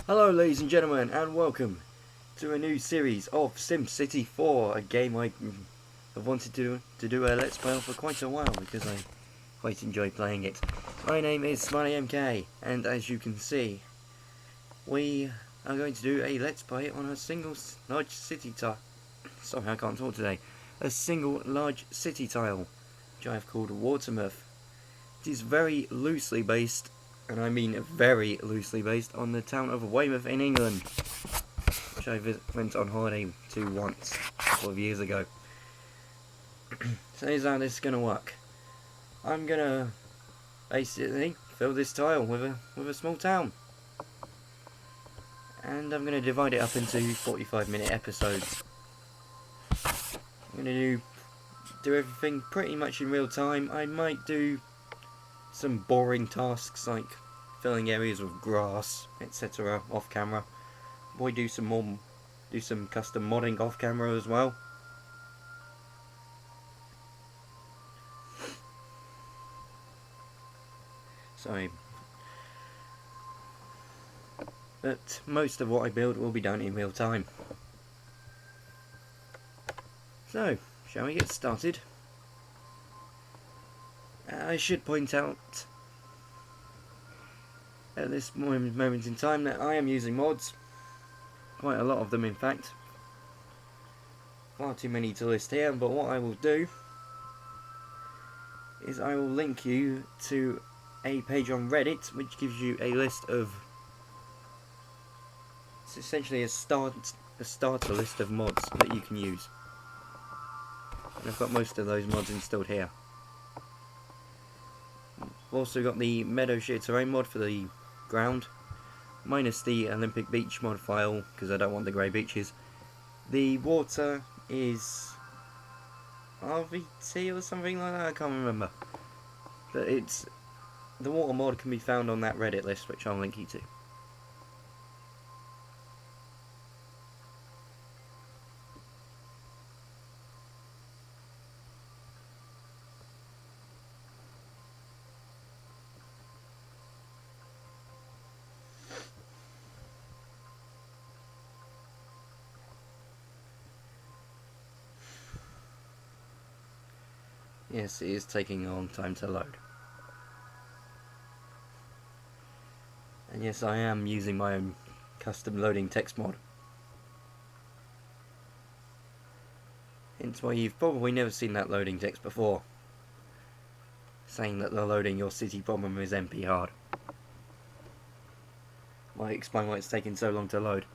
Hello ladies and gentlemen, and welcome to a new series of SimCity 4, a game I have wanted to do a let's play on for quite a while because I quite enjoy playing it. My name is Smiley MK, and as you can see, we are going to do a let's play on a single large city tile. Sorry, I can't talk today. A single large city tile, which I have called Watermouth. It is very loosely based, and I mean very loosely based, on the town of Weymouth in England, which I went on holiday to once, a couple of years ago. So here's how this is going to work. I'm going to basically fill this tile with a small town. And I'm going to divide it up into 45-minute episodes. I'm going to do everything pretty much in real time. I might do some boring tasks like filling areas with grass, etc. off camera. We do some custom modding off camera as well. Sorry. But most of what I build will be done in real time. So, shall we get started? I should point out at this moment in time that I am using mods. Quite a lot of them, in fact. Far too many to list here, but what I will do is I will link you to a page on Reddit which gives you a list of, it's essentially a starter list of mods that you can use. And I've got most of those mods installed here. I've also got the Meadowshire Terrain Mod for the ground, minus the Olympic Beach mod file because I don't want the grey beaches. The water is RVT or something like that, I can't remember. But the water mod can be found on that Reddit list, which I'll link you to. Yes, it is taking a long time to load. And yes, I am using my own custom loading text mod. Hence why you've probably never seen that loading text before, saying that the loading your city problem is MP hard. Might explain why it's taking so long to load.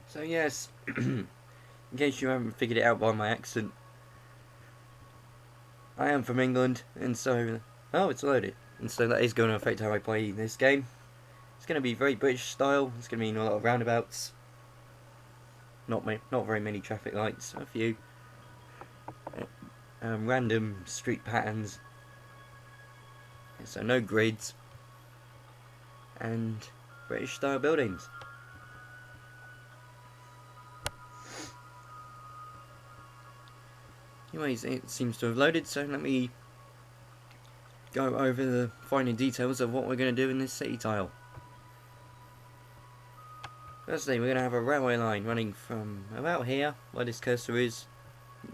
So yes, in case you haven't figured it out by my accent, I am from England, and so, oh, it's loaded, and so that is going to affect how I play this game. It's going to be very British style. It's going to be a lot of roundabouts, not very many traffic lights, a few, random street patterns, so no grids, and British style buildings. Anyways, it seems to have loaded, so let me go over the finer details of what we're going to do in this city tile. Firstly, we're going to have a railway line running from about here, where this cursor is,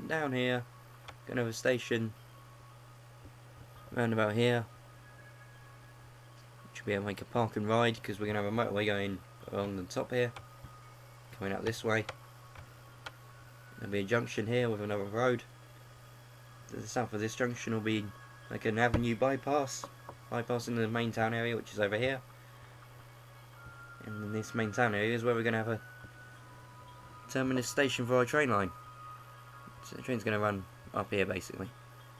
down here. Going to have a station around about here, which will be able to make a park and ride, because we're going to have a motorway going along the top here, coming out this way. There'll be a junction here with another road. To the south of this junction will be like an avenue bypassing the main town area, which is over here. And in this main town area is where we're going to have a terminus station for our train line. So the train's going to run up here basically.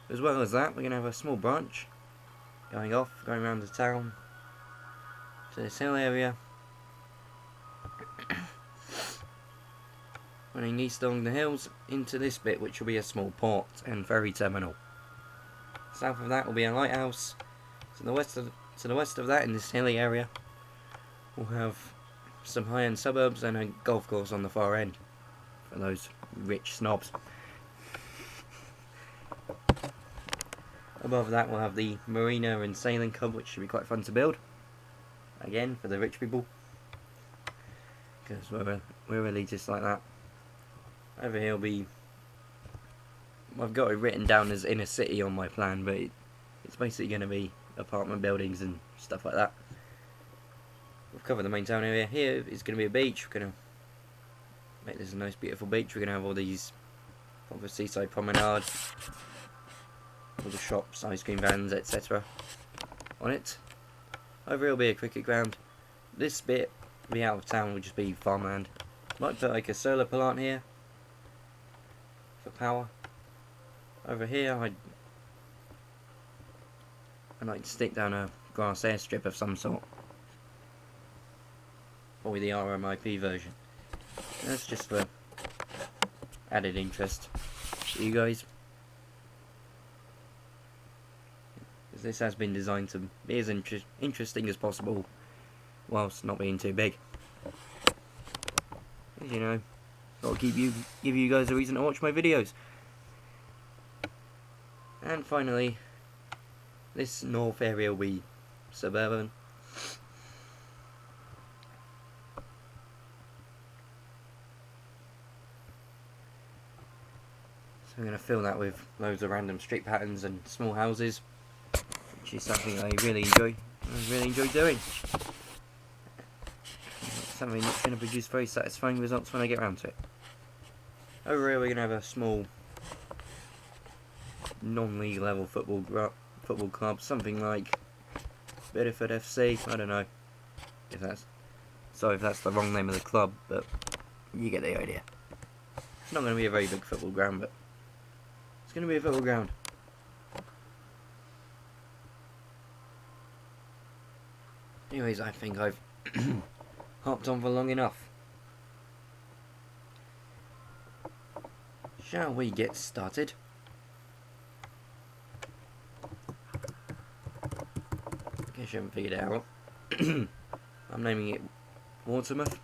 As well as that, we're going to have a small branch going around the town to this hill area. running east along the hills into this bit, which will be a small port and ferry terminal. South of that will be a lighthouse. To the west of that, in this hilly area, we'll have some high-end suburbs and a golf course on the far end for those rich snobs. Above that, we'll have the marina and sailing club, which should be quite fun to build. Again, for the rich people, because we're elitist like that. Over here will be, I've got it written down as inner city on my plan, but it's basically going to be apartment buildings and stuff like that. We've covered the main town area. Here is going to be a beach. We're going to make this a nice beautiful beach. We're going to have all these, of a seaside promenade, all the shops, ice cream vans, etc. on it. Over here will be a cricket ground. This bit, the out of town, will just be farmland. Might put like a solar plant here for power. Over here, I'd like to stick down a grass airstrip of some sort. Or the RMIP version. That's just for added interest to you guys. Because this has been designed to be as interesting as possible, whilst not being too big. As you know, got to give you guys a reason to watch my videos. And finally, this north area will be suburban. So I'm going to fill that with loads of random street patterns and small houses, which is something I really enjoy doing. It's something that's going to produce very satisfying results when I get around to it. Over here we're going to have a small non-league level football club, something like Bedford FC. I don't know if that's the wrong name of the club, but you get the idea. It's not going to be a very big football ground, but it's going to be a football ground. Anyways, I think I've hopped on for long enough. Shall we get started? I guess you haven't figured it out. I'm naming it Watermouth.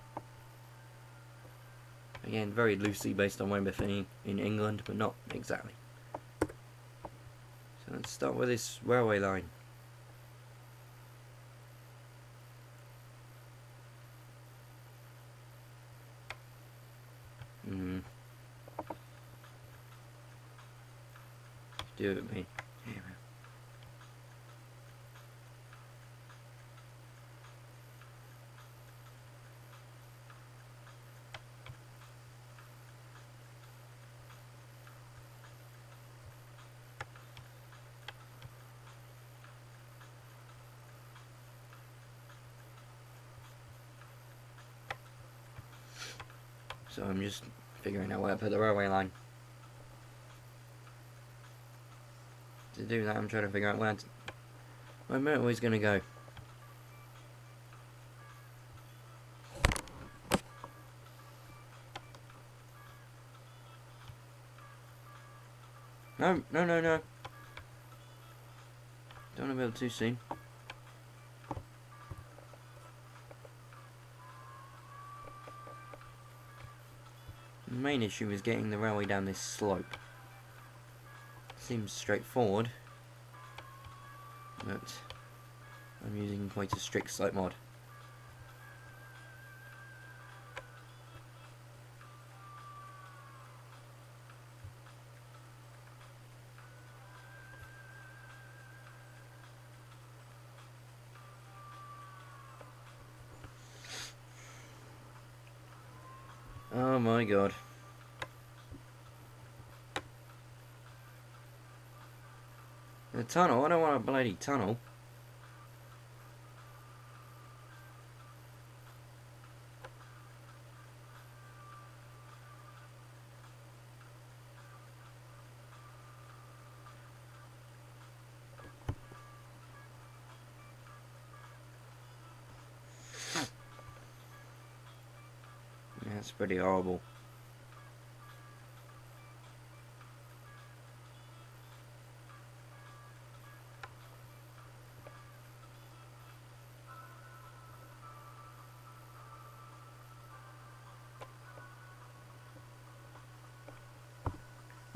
Again, very loosely based on Weymouth in England, but not exactly. So let's start with this railway line. Do it with me. Yeah. So I'm just figuring out where to put the railway line. To do that, I'm trying to figure out where my motorway's going to go. No. Don't want to build too soon. The main issue is getting the railway down this slope. Seems straightforward, but I'm using quite a strict site mod. Oh my god. The tunnel? I don't want a bloody tunnel. That's pretty horrible.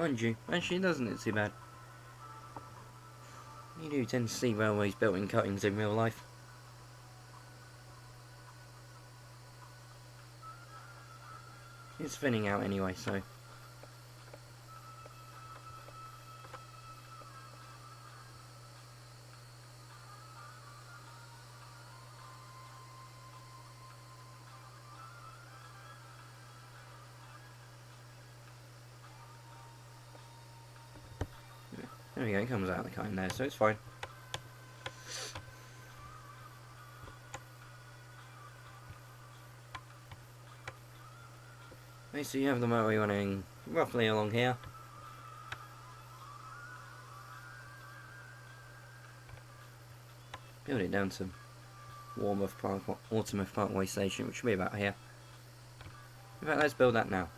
Mind you, actually it doesn't look too bad. You do tend to see railways built in cuttings in real life. It's thinning out anyway, so... There we go, it comes out of the cutting there, so it's fine. Okay, so you have the motorway running roughly along here. Build it down to Watermouth Parkway Station, which should be about here. In fact, let's build that now.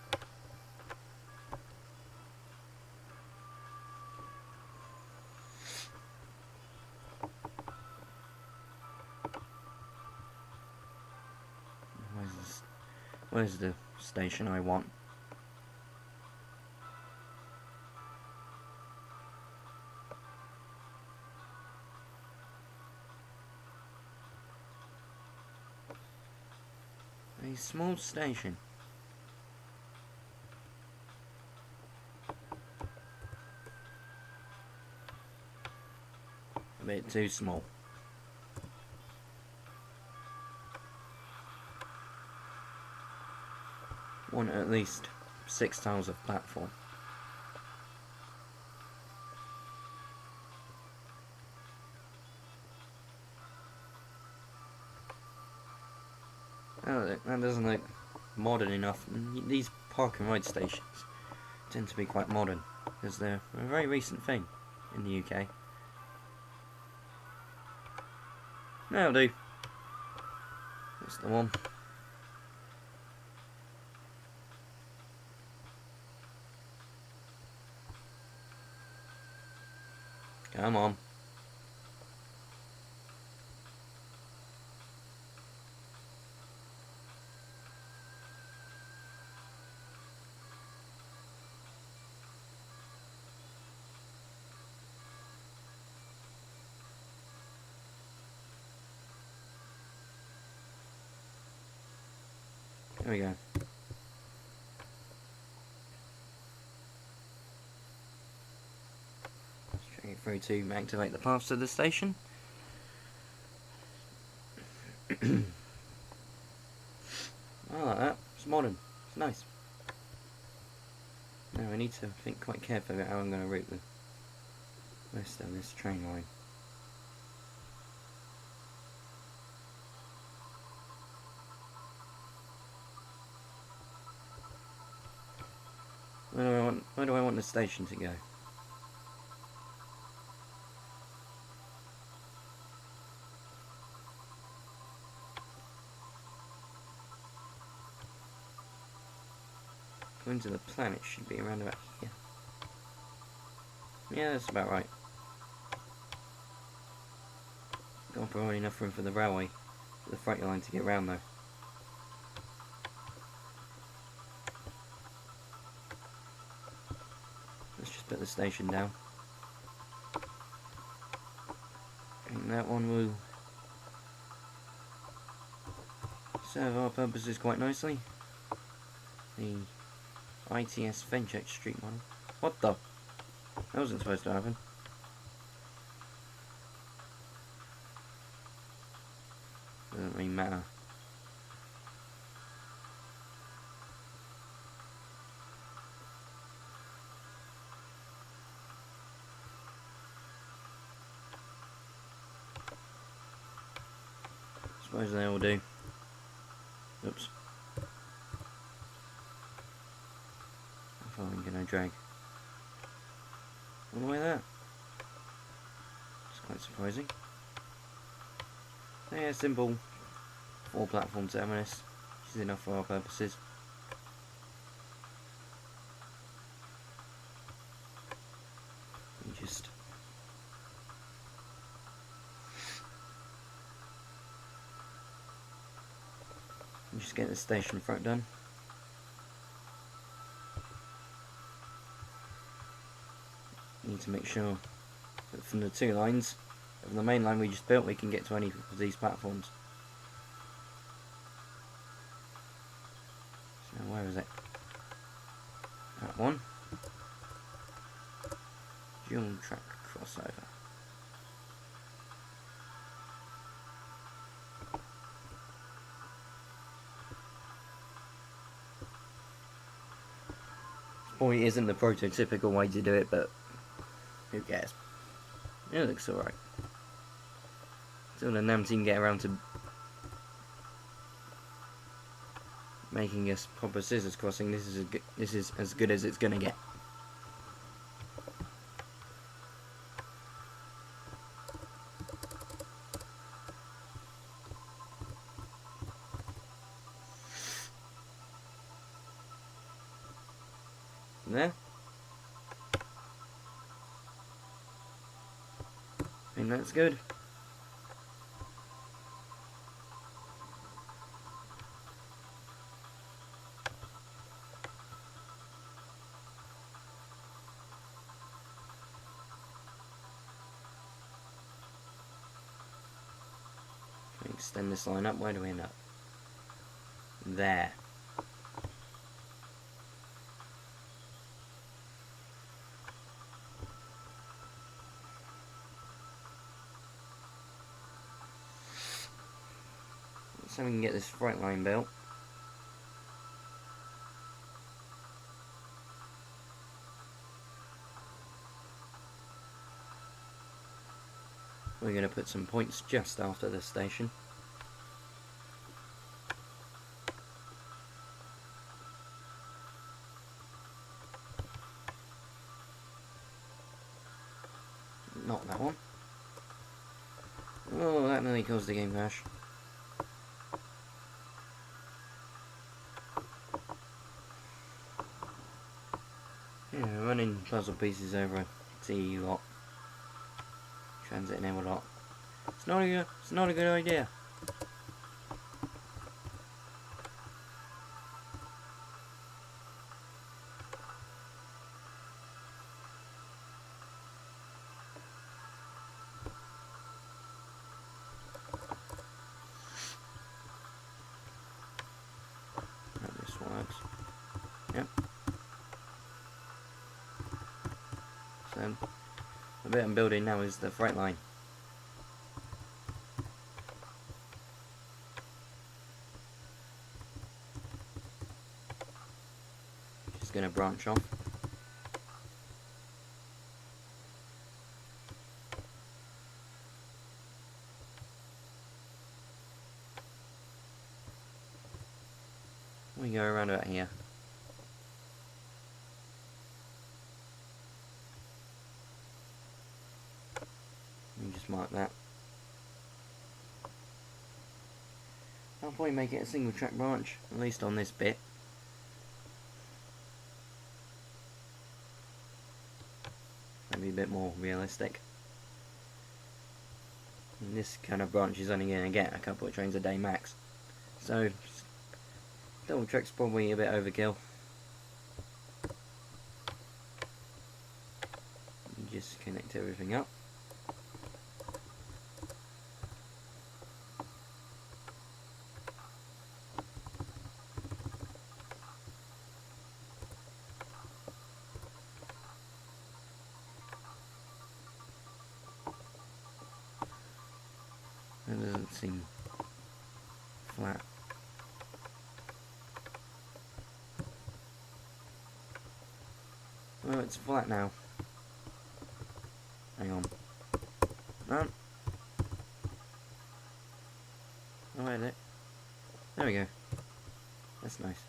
Where's the station I want? A small station. A bit too small. Want at least 6 tiles of platform. Oh, that doesn't look modern enough. These park and ride stations tend to be quite modern because they're a very recent thing in the UK. That'll do. That's the one. Come on. There we go. Straight through to activate the paths to the station. I like that. It's modern. It's nice. Now I need to think quite carefully about how I'm going to route the rest of this train line. Where do I want the station to go? Going to the planet should be around about here. Yeah, that's about right. Got probably enough room for the railway, for the freight line to get around though. Let's just put the station down. And that one will serve our purposes quite nicely. The ITS Fenchurch Street one. What the? That wasn't supposed to happen. Doesn't really matter. Suppose they all do. Oops. How far am I going to drag? All the way there. It's quite surprising. Yeah, simple 4-platform terminus. Which is enough for our purposes. Just get the station front done. Need to make sure that from the 2 lines of the main line we just built we can get to any of these platforms. So where is it? That one. Dual track crossover. Probably isn't the prototypical way to do it, but who cares? It looks alright. Until the NAM team get around to making us proper scissors crossing, this is as good as it's gonna get. There. I think that's good. Extend this line up. Where do we end up? There. So we can get this freight line built. We're going to put some points just after this station. Not that one. Oh, that nearly caused the game crash. Yeah, running puzzle pieces over a T lot. Transit enable lot. It's not a good idea. This works. Yep. So the bit I'm building now is the freight line. Just going to branch off. We go around about here. Just mark that. I'll probably make it a single track branch, at least on this bit. Maybe a bit more realistic. And this kind of branch is only going to get a couple of trains a day max. So, double track's probably a bit overkill. Just connect everything up. That doesn't seem flat. Oh, it's flat now. Hang on. No. Oh, wait a minute. There we go. That's nice.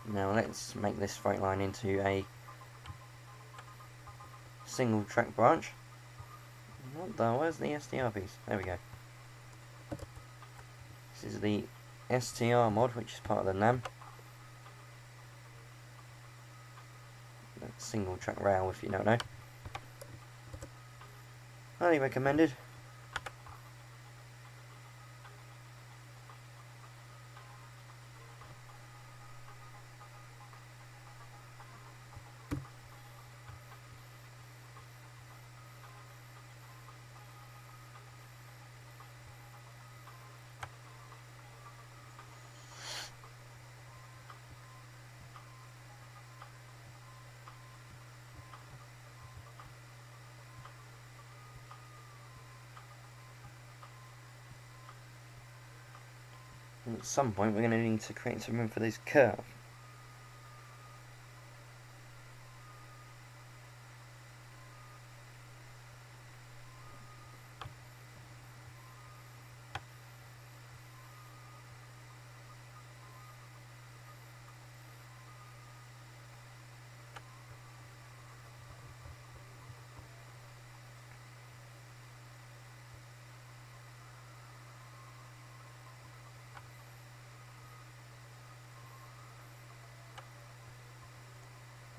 Now let's make this freight line into a single track branch. What the? Where's the STR piece? There we go. This is the STR mod, which is part of the NAM. That's single track rail, if you don't know. Highly recommended. And at some point we're going to need to create some room for this curve.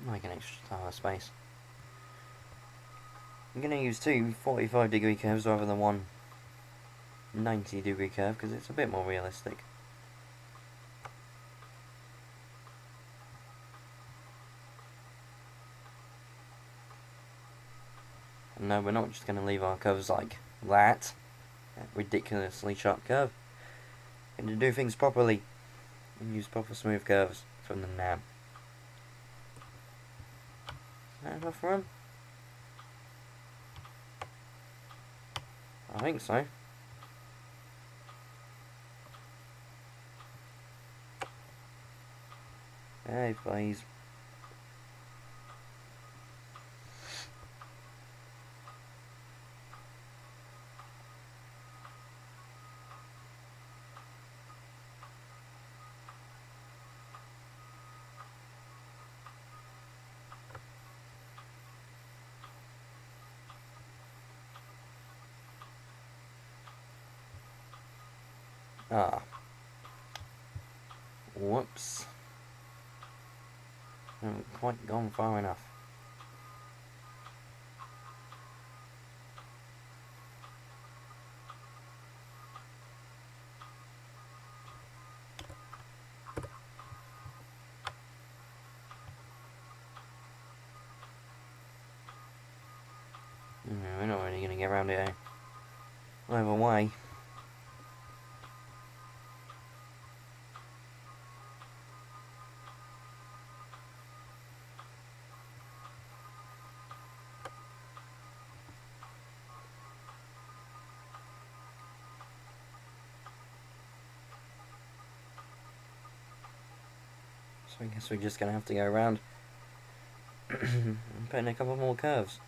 Like an extra tile space. I'm going to use two 45-degree curves rather than one 90-degree curve because it's a bit more realistic. And no, we're not just going to leave our curves like that ridiculously sharp curve. We're going to do things properly and use proper smooth curves from the now. Is that enough room? I think so. Hey, please. Ah. Whoops. Haven't quite gone far enough. We're not really going to get around it either way. So I guess we're just going to have to go around and put in a couple more curves.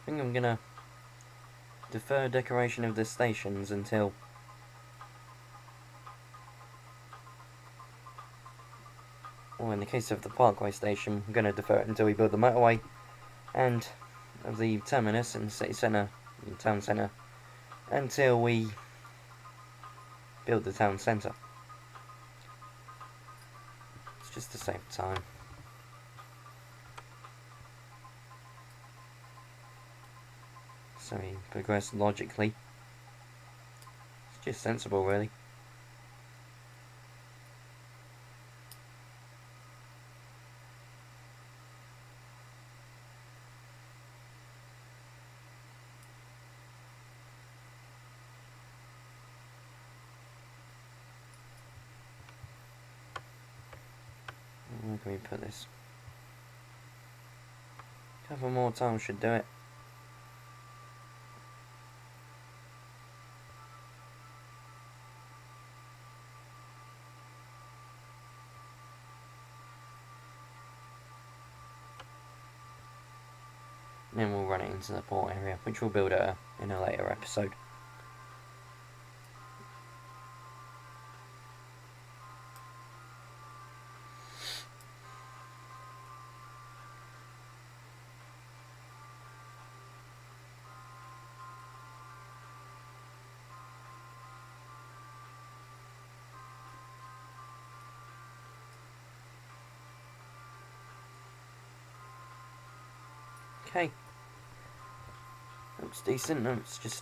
I think I'm going to defer decoration of the stations until well, in the case of the Parkway station, I'm going to defer it until we build the motorway, and of the terminus in the city centre, in town centre, until we build the town centre. It's just to save time. So we progress logically. It's just sensible, really. Where can we put this? A couple more times should do it. And then we'll run it into the port area, which we'll build in a later episode. Okay. Looks decent. It's just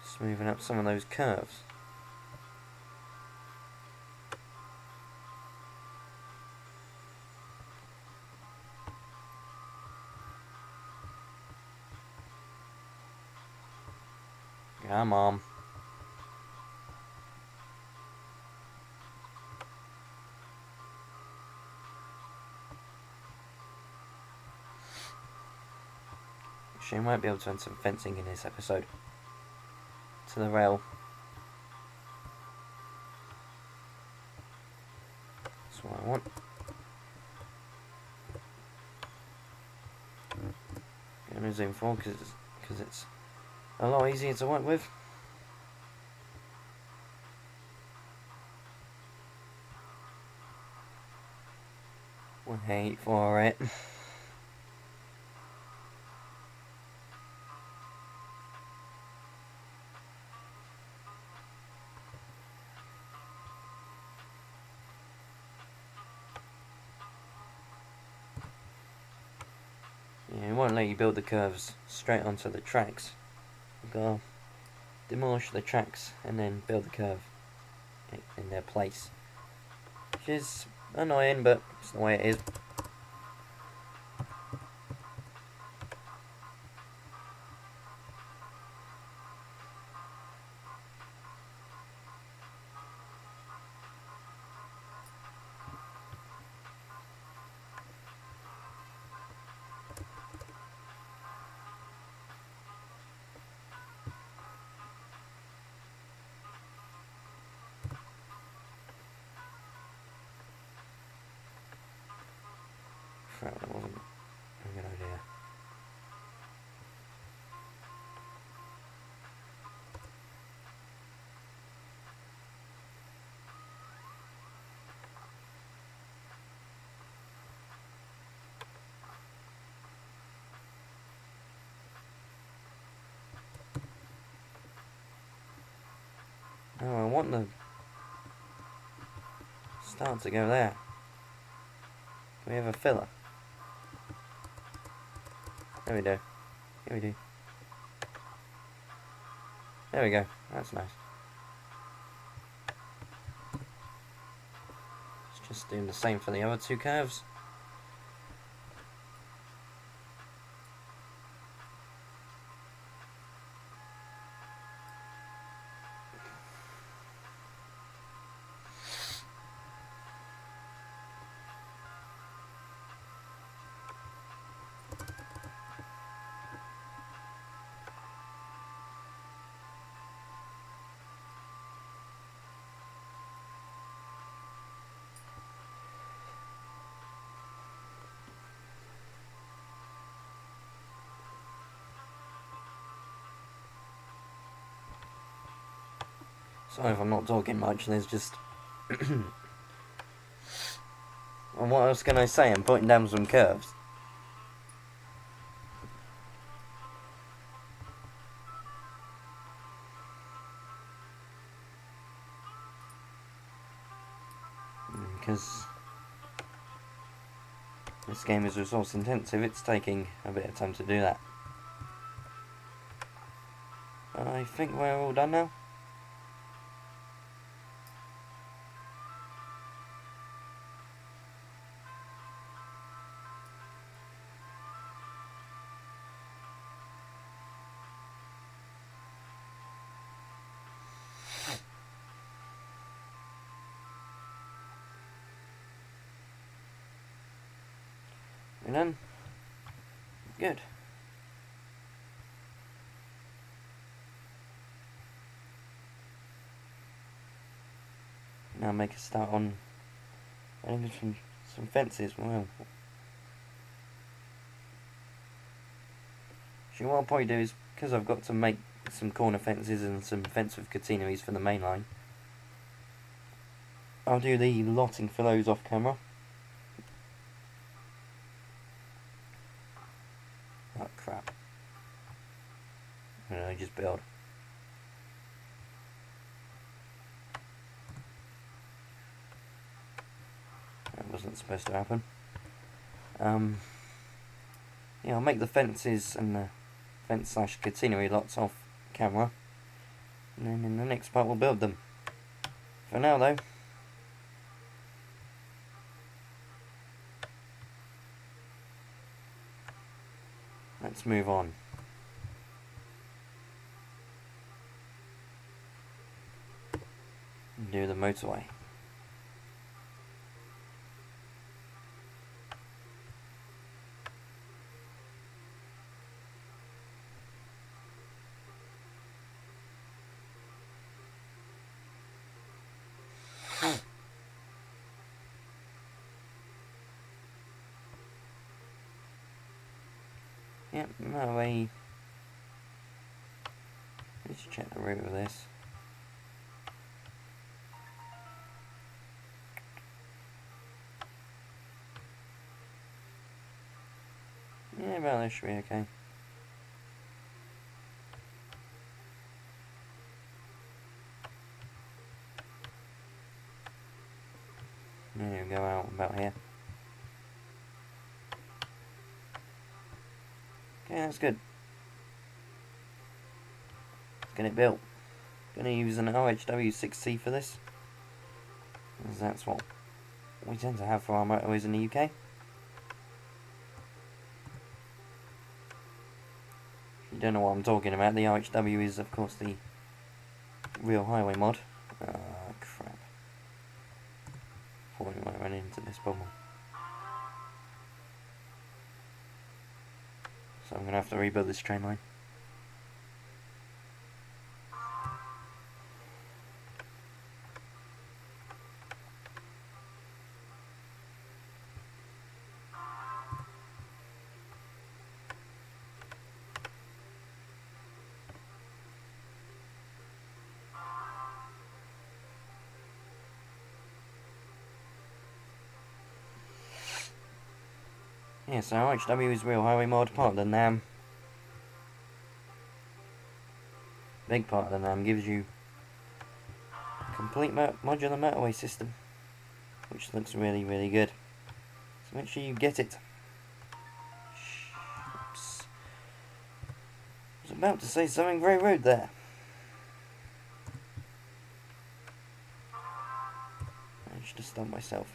smoothing up some of those curves. Come on. Actually, I might be able to add some fencing in this episode to the rail. That's what I want. I'm going to zoom forward because it's a lot easier to work with. Wait for it. Yeah, it won't let you build the curves straight onto the tracks. You've got to demolish the tracks and then build the curve in their place. Which is annoying, but it's the way it is. Crap, that wasn't a good idea. Oh, I want the start to go there. Can we have a filler? There we do. Here we do. There we go. That's nice. It's just doing the same for the other two curves. Sorry if I'm not talking much, there's just... And what else can I say? I'm putting down some curves. Because this game is resource intensive, it's taking a bit of time to do that. I think we're all done now. We're done. Good. Now make a start on adding some fences. Wow. So what I'll probably do is, because I've got to make some corner fences and some fence with catenaries for the main line, I'll do the lotting for those off camera. Oh crap. I just build. not supposed to happen. Yeah, I'll make the fences and the fence/catenary lots off camera, and then in the next part we'll build them. For now though, let's move on. And do the motorway. Yep, motorway. Let's check the route of this. Yeah, well, this should be okay. Yeah, we'll go out about here. Okay, that's good. Let's get it built. Gonna use an OHW6C for this, because that's what we tend to have for our motorways in the UK. If you don't know what I'm talking about, the OHW is of course the real highway mod. Crap. Thought we might run into this problem. So I'm going to have to rebuild this train line. Yeah, so OHW is real highway mod, part of the NAM. Big part of the NAM gives you a complete modular motorway system, which looks really, really good. So make sure you get it. Oops. I was about to say something very rude there. I managed to stop myself.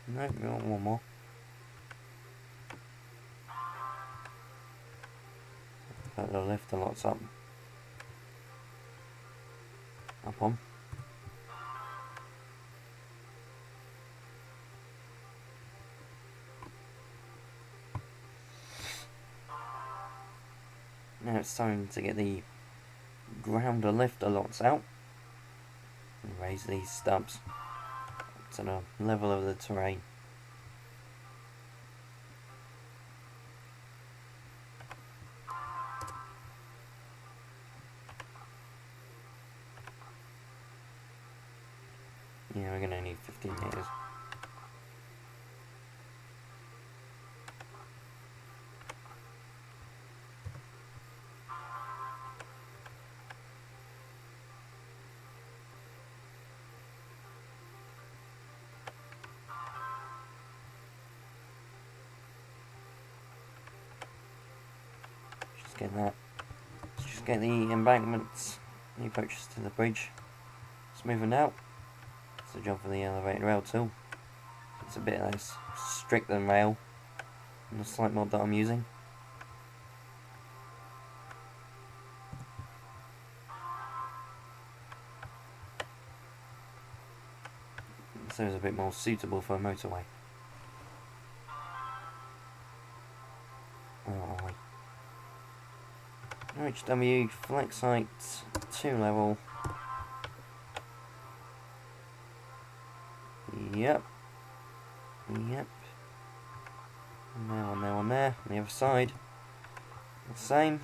No, we want one more. That'll lift the lots up. Up on. Now it's time to get the grounder lifter lots out and raise these stubs to the level of the terrain. Yeah, we're gonna need 15 meters. Get that. Let's just get the embankments, the approaches to the bridge smoothened out. It's the job for the elevated rail tool. It's a bit less strict than rail in the slight mod that I'm using. So it's a bit more suitable for a motorway. Where are we? OHW flex height 2 level. Yep. Yep. One there, one there. On the other side, the same.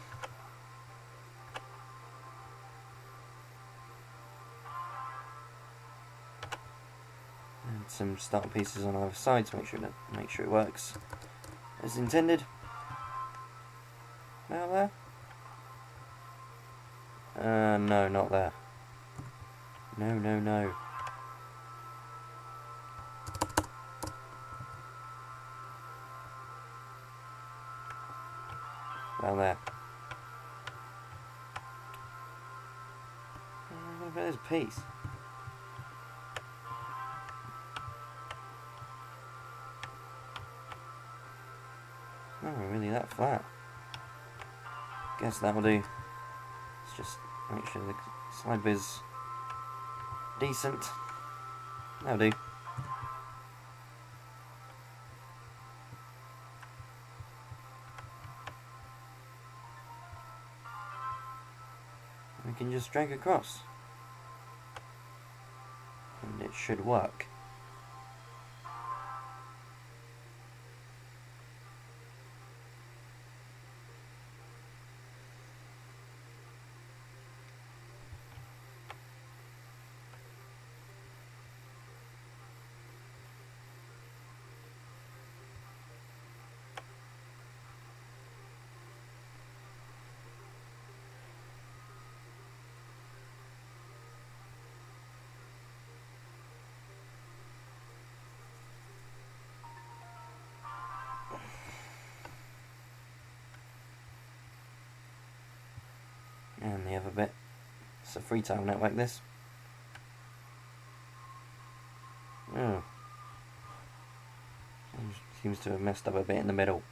And some starter pieces on the other side to make sure it works as intended. About there. No, not there. No, no, no. Down there. There's a piece. Not really that flat. Guess that'll do. Let's just make sure the slide is decent. That'll do. We can just drag across. And it should work. And the other bit, it's a three-tile net like this. Oh. Seems to have messed up a bit in the middle.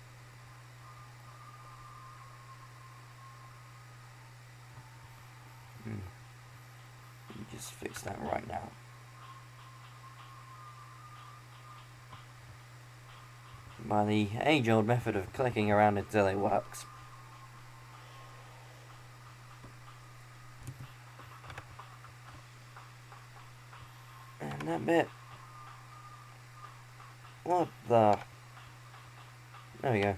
Just fix that right now. By the age-old method of clicking around until it works. And that bit. What the? There we go.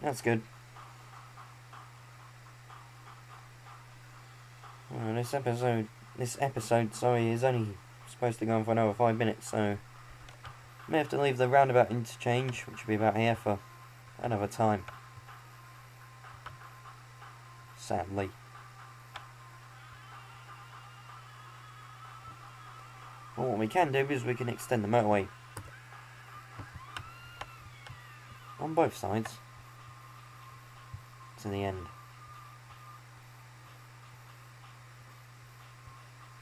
That's good. Well, this episode, sorry, is only supposed to go on for another 5 minutes, so may have to leave the roundabout interchange, which will be about here, for another time. Sadly. Well, what we can do is we can extend the motorway on both sides to the end.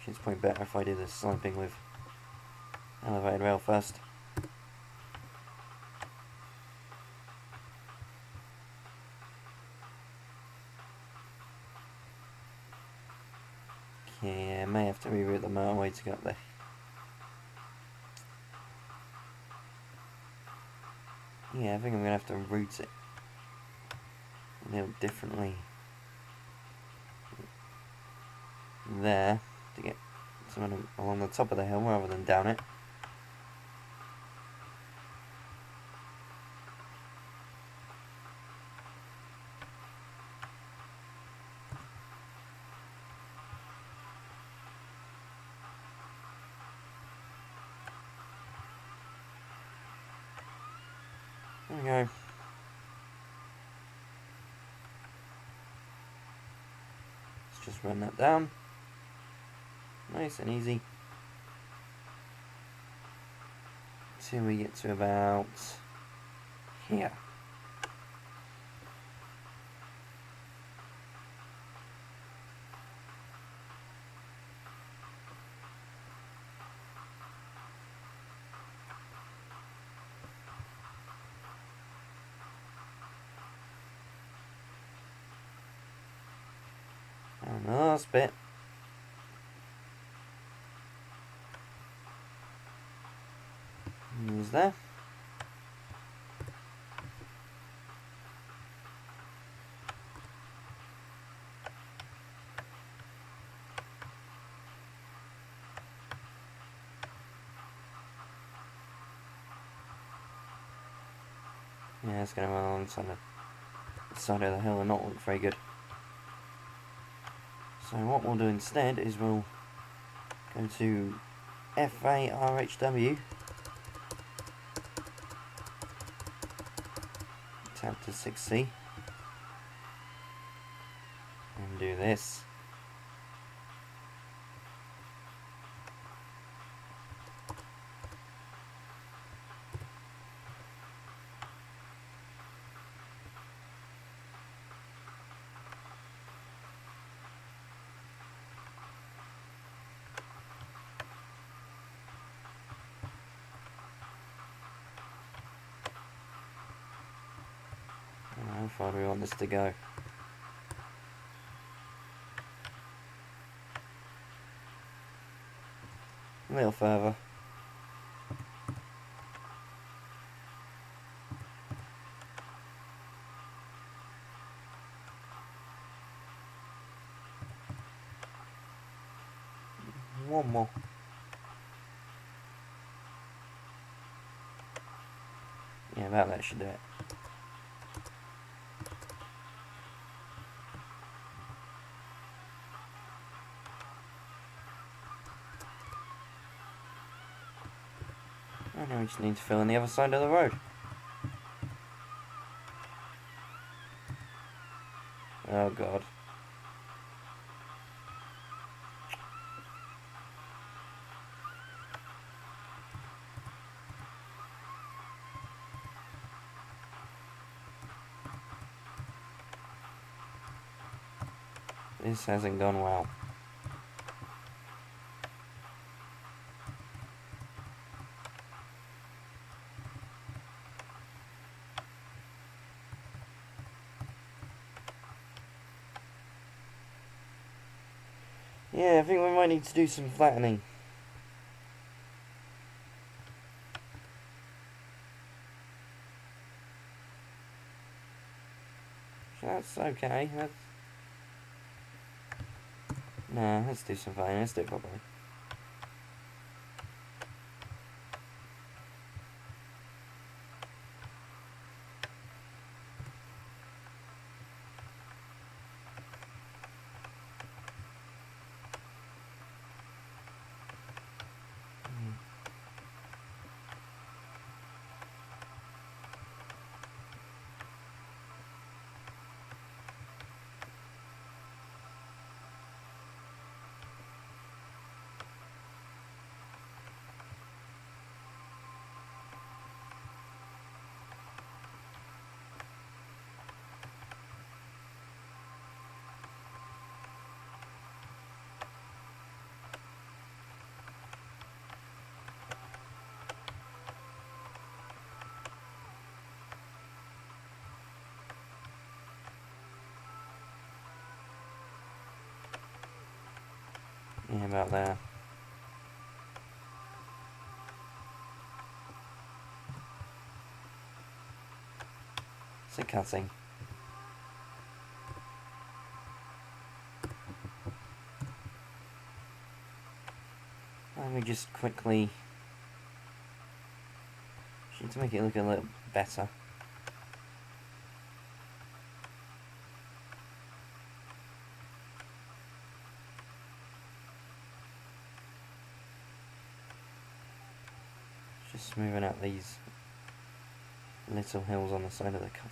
It's probably better if I do the sloping with elevated rail first. Okay, I may have to reroute the motorway to get there. Yeah, I think I'm going to have to route it a little differently there to get someone along the top of the hill rather than down it. There we go. Let's just run that down. Nice and easy. Till we get to about here. And the last bit. Is there. Yeah, it's going to run alongside the side of the hill and not look very good. So what we'll do instead is we'll go to FARHW, tab to 6C, do this. How far do we want this to go? A little further. One more. Yeah, about that should do it. And now we just need to fill in the other side of the road. Oh god. This hasn't gone well. Yeah, I think we might need to do some flattening. So that's okay. Nah, let's do some flattening. Let's do it properly. Yeah, about there. It's a cutting. Let me just quickly... to make it look a little better. Just smoothing out these little hills on the side of the cutter.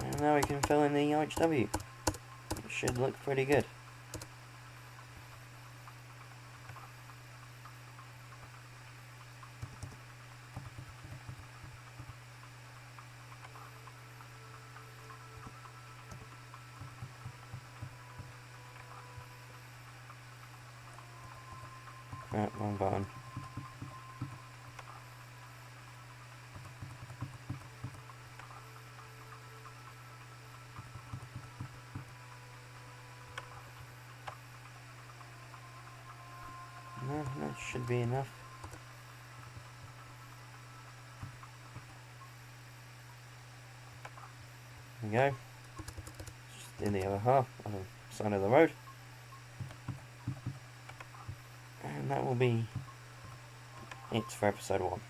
And now we can fill in the RHW. It should look pretty good. Right, wrong button. No, that should be enough. There we go. Just do the other half on the side of the road. that will be it for episode 1.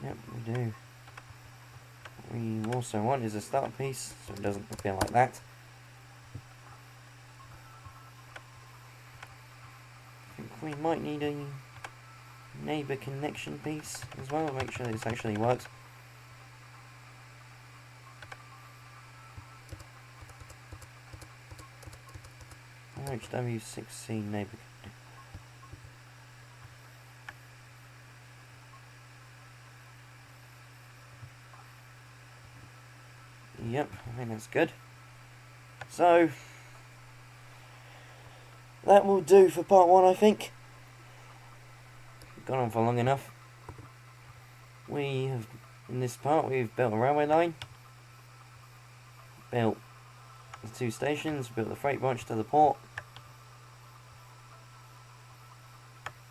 Yep, we do. What we also want is a start piece, so it doesn't appear like that. I think we might need a neighbour connection piece as well, make sure this actually works. HW6C neighbour. Yep, I think that's good. So, that will do for part 1, I think. Gone on for long enough. In this part, we've built a railway line, built the 2 stations, built the freight branch to the port,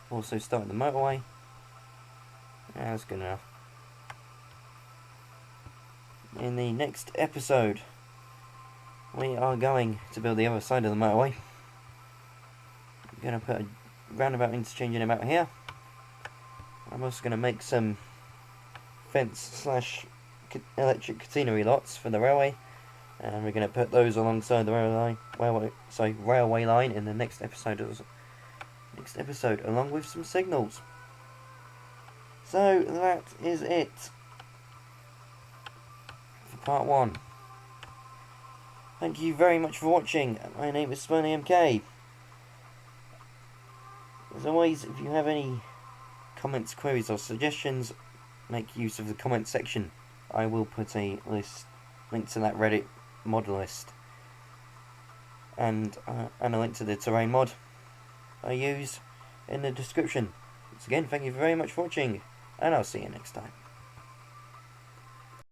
also started the motorway. Yeah, that's good enough. In the next episode, we are going to build the other side of the motorway. I'm going to put a roundabout interchange in about here. I'm also going to make some fence / electric catenary lots for the railway, and we're going to put those alongside the railway line in the next episode along with some signals. So that is it for part 1. Thank you very much for watching. My name is Spony MK. As always, if you have any comments, queries or suggestions, make use of the comment section. I will put a link to that Reddit mod list and a link to the terrain mod I use in the description. Once again, thank you very much for watching, and I'll see you next time.